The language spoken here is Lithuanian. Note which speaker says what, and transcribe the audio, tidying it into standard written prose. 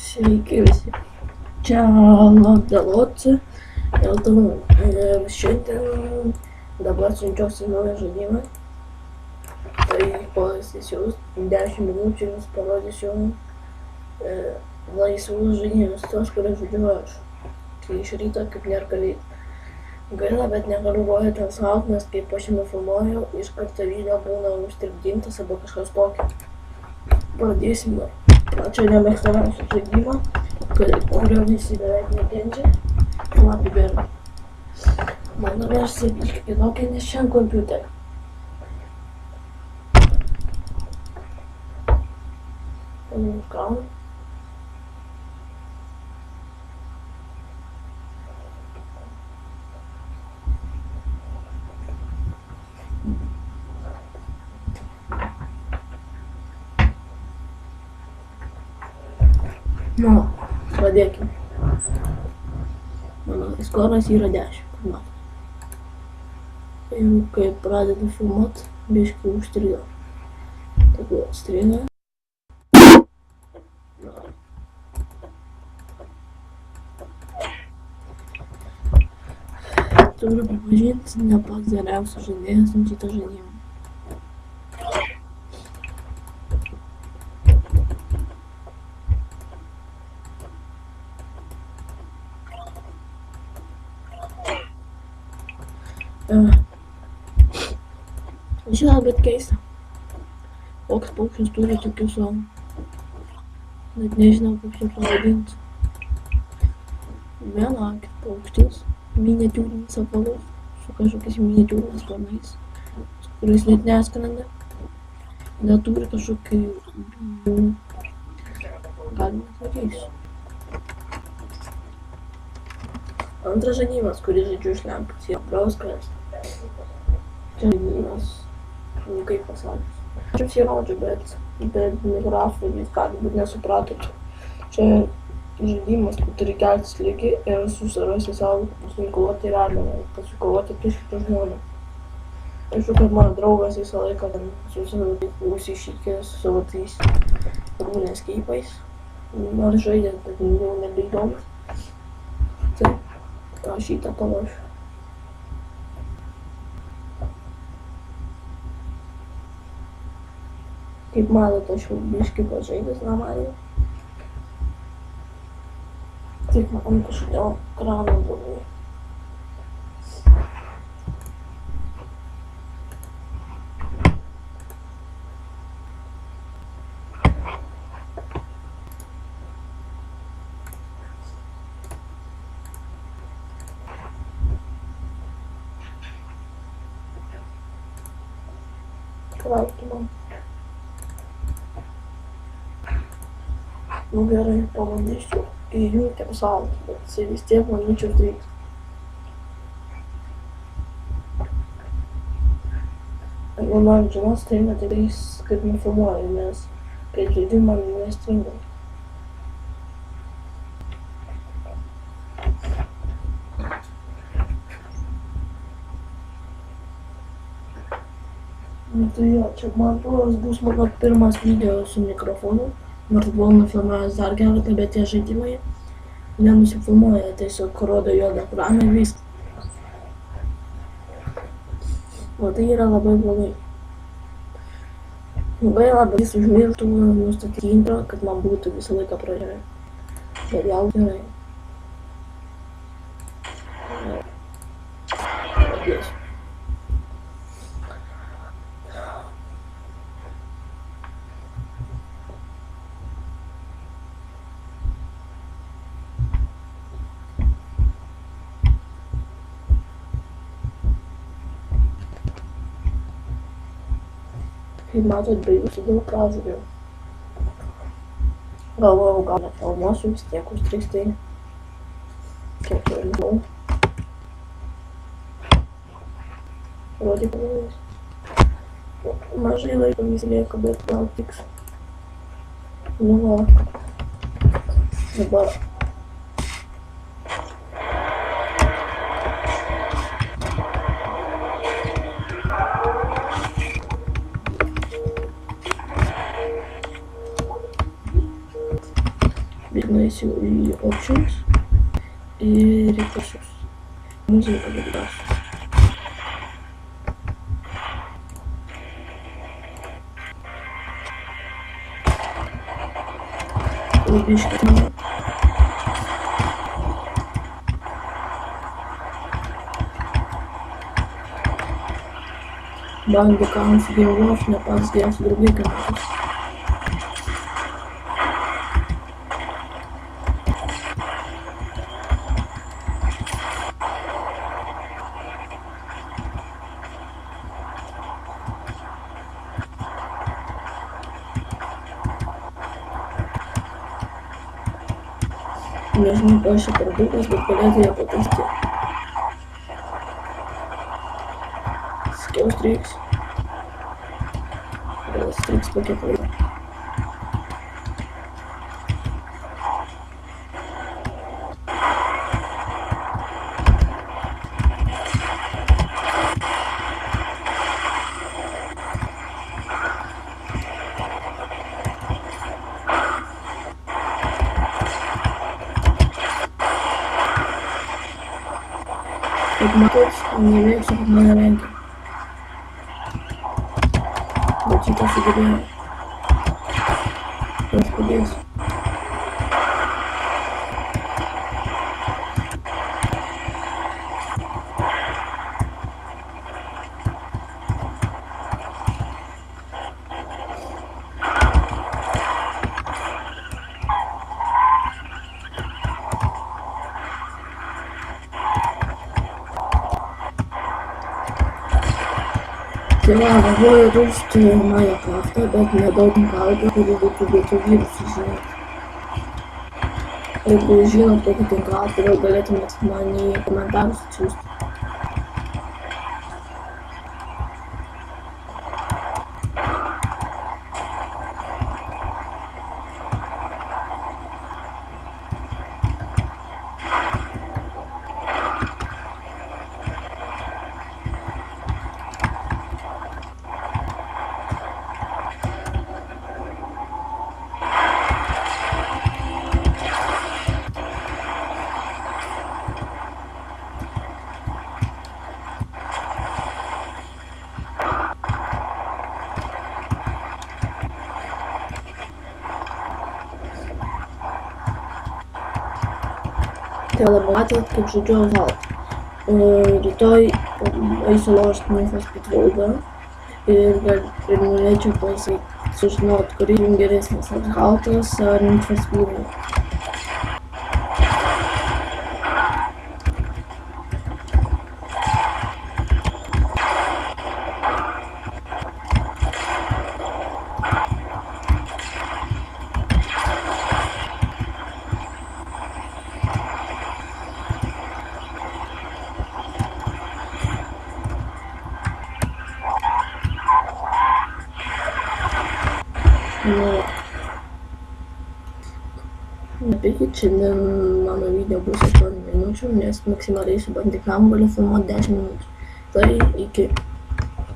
Speaker 1: Sveiki visi. Čia Logdalotse. Ir šiandien dabar siunčiuosi naują žaidimą. Tai pasisiūs 10 minučių jums parodysiu laisvus žaidimus, tos, kurias žaidžiu aš. Tai iš ryto kaip nėra galėt. Gaila, bet negaliu rodyti transliuot, nes kaip aš jame filmuoju, iš karto video būna užtrikdintas arba kažkas tokio. Pradėsim pačią nemėgstamiausią žaidimą, kurio visi beveik nekenčia. Flappy Bird. Mano versija biškį kitokia, nes čia ant kompiuterio. Užkraunu. Nu, pradėkim. Mano skoras yra 10, kaip matot. Ir kai pradedu filmuot, biškį užstrigo. Tokiu striga. Turiu pripažinti, ne pats geriausias žaidėjas ant šitą žaidimą. Žinau, bet keista. Koks paukštis turi tokių savo. Net nežinau, kaip čia pavadinti. Vienokis paukštis, miniatiūrinis apvalus, su kažkokiais miniatiūriniais sparnais, su kuriais net neskrenda. Neturi kažkokių galima sakysiu. Antras žaidimas, kurį žaidžiu iš Lenkijos, yra Brawl Stars. Čia žaidimas, kaip pasakius. Aš jums įrodžiu, bet mikrofonu jūs gali būt nesupratot. Čia žaidimas, kur turi keltis lygį ir susirasti savo susikovoti realią, pasikovoti prieš kitus žmonės. Aišku, kad mano draugas visą laiką ten užsišykė su savo tais rūnės keipais. Nors žaidė, bet jau nebeįdomus. Tai aš šitą palošiu. Kaip matot, aš jau biškį pažaidęs normaliai. Tik man kažkodėl ekrano blogai. Traukti man. Nu gerai, pabandysiu įjungti pasaulį, bet jisai vis tiek manyčiau uždrįks. Jeigu nori žinos, tai nedarys, kaip nufilmuoju, nes kai žaidžiu man nestringa. Nu tai jo, čia man bus mano pirmas video su mikrofonu. Nors buvau nufilmavęs dar keletą, bet tie žaidimai nenusifilmuoja, tiesiog rodo juodą ekraną ir viską. O tai yra labai blogai. Gaila, bet jis užmirštų nustatyti intro, kad man būtų visą laiką pradžioje. Bet jau gerai. Pradėsiu. Kaip matot, be jūsų daug pražiūrėjau. Galvojau, gal nefilmuosiu, vis tiek užstriks tai. Kiek jau žinau. Rodyk pavojus. Mažai laiko vis lieka, bet gal tiks. Nu va. Dabar. Nueisiu į options ir į pasus. Muzika dalyvas. Biškį. Bang becomes Geolov, ne pats geriausias draugai kanalas. Nežinau, kas čia per bukas, bet galėtų ją pataisti. Skill streaks. Gal streaks po kiek laiko. Kaip matot, nemėgsiu, kad mane lenkia. Bet šitą sugebėjau. Aš padėsiu. Tai va, galvoju rūsti Minecraftą, bet nedaug tinklalapių, kurių būtų vietų vyrus sužinoti. Jeigu žinot kokį tinklalapį, gal galėtumėt man į komentarus atsiųsti. Tai labai matėt, kaip žaidžiu Assault. Rytoj eisiu lošti Need for Speed World'ą ir norėčiau sužinot, kuris jums geresnis, Assault'as ar Need for Speed. Nepykit, šiandien mano video bus 8 minučių, nes maksimaliai su bandikam galiu filmuoti 10 minučių. Tai iki.